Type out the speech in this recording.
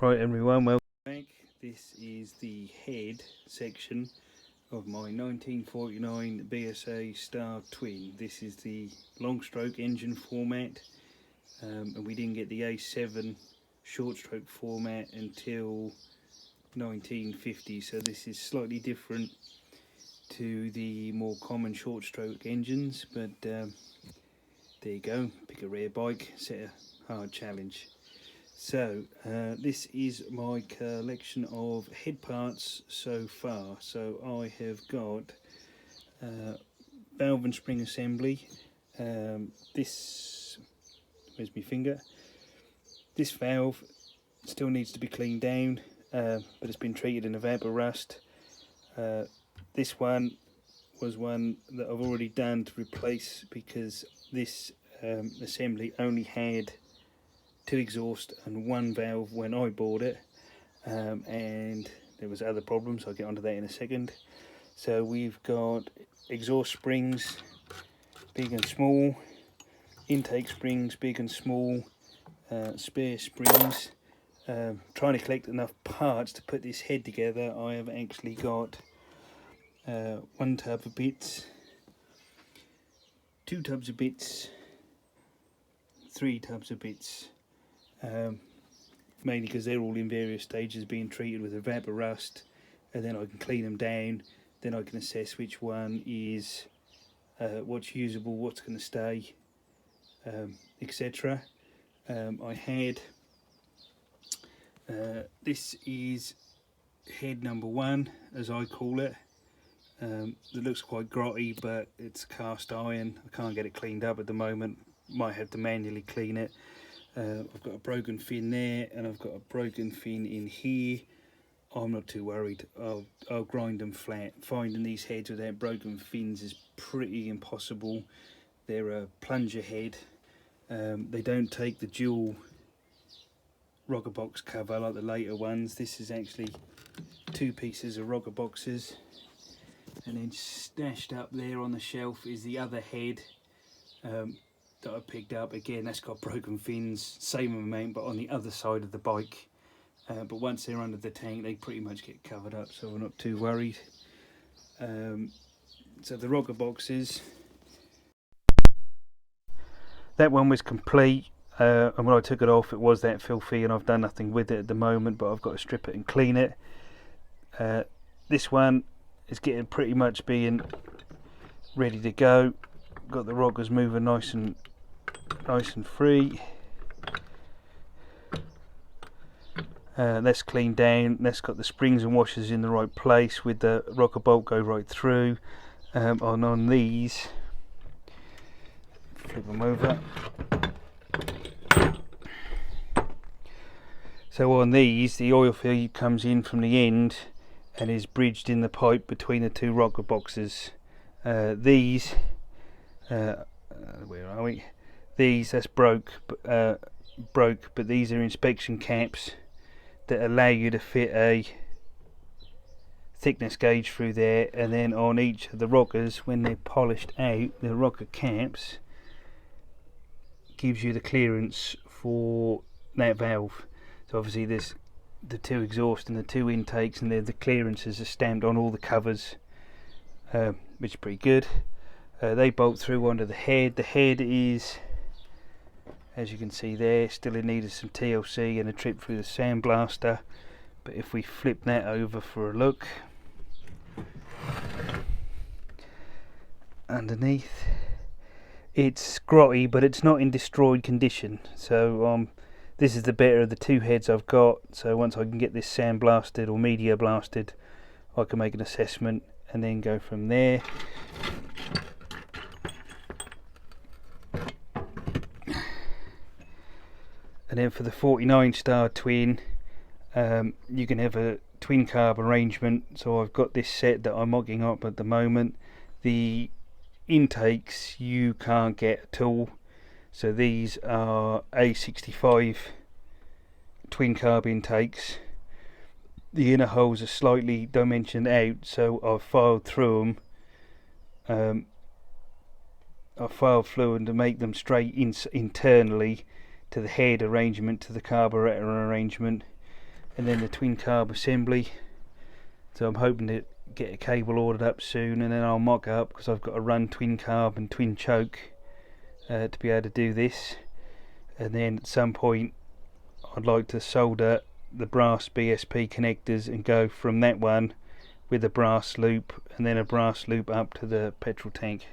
Right everyone, welcome back. This is the head section of my 1949 BSA Star Twin. This is the long stroke engine format, and we didn't get the A7 short stroke format until 1950, so this is slightly different to the more common short stroke engines, but there you go, pick a rare bike, set a hard challenge. So this is my collection of head parts so far. So I have got valve and spring assembly. This, where's my finger? This valve still needs to be cleaned down, but it's been treated in a vapor rust. This one was one that I've already done to replace because this assembly only had 2 exhaust and 1 valve when I bought it, and there was other problems. I'll get onto that in a second. So we've got exhaust springs, big and small, intake springs, big and small, spare springs. Trying to collect enough parts to put this head together. I have actually got 1 tub of bits, 2 tubs of bits, 3 tubs of bits. Mainly because they're all in various stages of being treated with a vapor rust, and then I can clean them down, then I can assess which one is what's usable, what's going to stay, etc. I had this is head number 1, as I call it. It looks quite grotty, but it's cast iron. I can't get it cleaned up at the moment, might have to manually clean it. I've got a broken fin there, and I've got a broken fin in here. I'm not too worried. I'll grind them flat. Finding these heads without broken fins is pretty impossible. They're a plunger head. They don't take the dual rocker box cover like the later ones. This is actually 2 pieces of rocker boxes, and then stashed up there on the shelf is the other head that I picked up. Again, that's got broken fins, same amount, but on the other side of the bike. But once they're under the tank, they pretty much get covered up, so we're not too worried. So the rocker boxes, that one was complete, and when I took it off, it was that filthy, and I've done nothing with it at the moment, but I've got to strip it and clean it. This one is getting pretty much being ready to go. Got the rockers moving nice and free. That's cleaned down. That's got the springs and washers in the right place with the rocker bolt go right through. On these, flip them over. So on these, the oil feed comes in from the end and is bridged in the pipe between the 2 rocker boxes. These, where are we? These, that's broke, but these are inspection caps that allow you to fit a thickness gauge through there, and then on each of the rockers, when they're polished out, the rocker caps gives you the clearance for that valve. So obviously there's the 2 exhaust and the 2 intakes, and the clearances are stamped on all the covers, which is pretty good. They bolt through onto the head. The head is, as you can see there, still in need of some TLC and a trip through the sandblaster. But if we flip that over for a look, underneath, it's grotty, but it's not in destroyed condition. So this is the better of the 2 heads I've got. So once I can get this sandblasted or media blasted, I can make an assessment and then go from there. And then for the 49 Star Twin, you can have a twin carb arrangement. So I've got this set that I'm mogging up at the moment. The intakes you can't get at all. So these are A65 twin carb intakes. The inner holes are slightly dimensioned out, so I've filed through them. I've filed through them to make them straight internally to the head arrangement, to the carburetor arrangement. and then the twin carb assembly. So I'm hoping to get a cable ordered up soon, and then I'll mock up, because I've got to run twin carb and twin choke to be able to do this. And then at some point I'd like to solder the brass BSP connectors and go from that one with a brass loop, and then a brass loop up to the petrol tank.